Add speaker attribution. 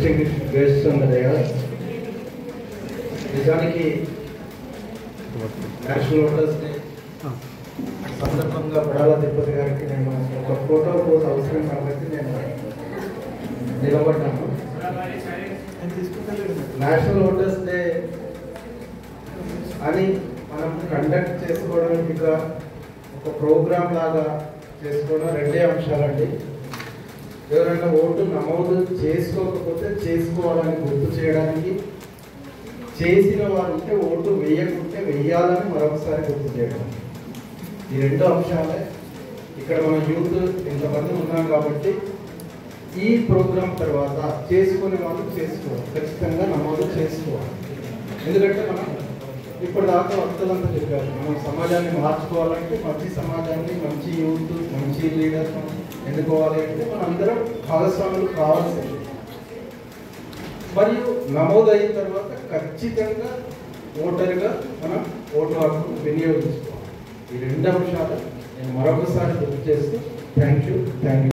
Speaker 1: Distinguished guests ఉన్నాయా, నిజానికి national voters day సందర్భంగా పడాల తిరుపతి గారికి నేను ఒక ఫోటో పోజ్ అవసరం కాబట్టి నేను నిలబడ్డాను. నేషనల్ ఓటర్స్ డే అని మనం కండక్ట్ చేసుకోవడానికి ఒక ప్రోగ్రామ్ లాగా చేసుకోవడం రెండే అంశాలండి. ఎవరైనా ఓటు నమోదు చేసుకోకపోతే చేసుకోవాలని గుర్తు చేయడానికి, చేసిన వారు ఉంటే ఓటు వేయకుంటే వేయాలని మరొకసారి గుర్తు చేయడం. ఈ రెండు అంశాలే. ఇక్కడ మన యూత్ ఇంతమంది ఉన్నాం కాబట్టి ఈ ప్రోగ్రాం తర్వాత చేసుకునే వాళ్ళు చేసుకోవాలి, ఖచ్చితంగా నమోదు చేసుకోవాలి. ఎందుకంటే మనం ఇప్పుడు దాకా వక్తలంతా చెప్పారు, మనం సమాజాన్ని మార్చుకోవాలంటే మంచి సమాజాన్ని, మంచి యూత్, మంచి లీడర్ ఎన్నుకోవాలి అంటే మనందరం భాగస్వాములు కావాల్సింది. మరియు నమోదైన తర్వాత ఖచ్చితంగా ఓటర్గా మనం ఓటు హక్కు వినియోగించుకోవాలి. ఈ రెండు అంశాలు నేను మరొకసారి గుర్తు చేస్తూ థ్యాంక్ యూ.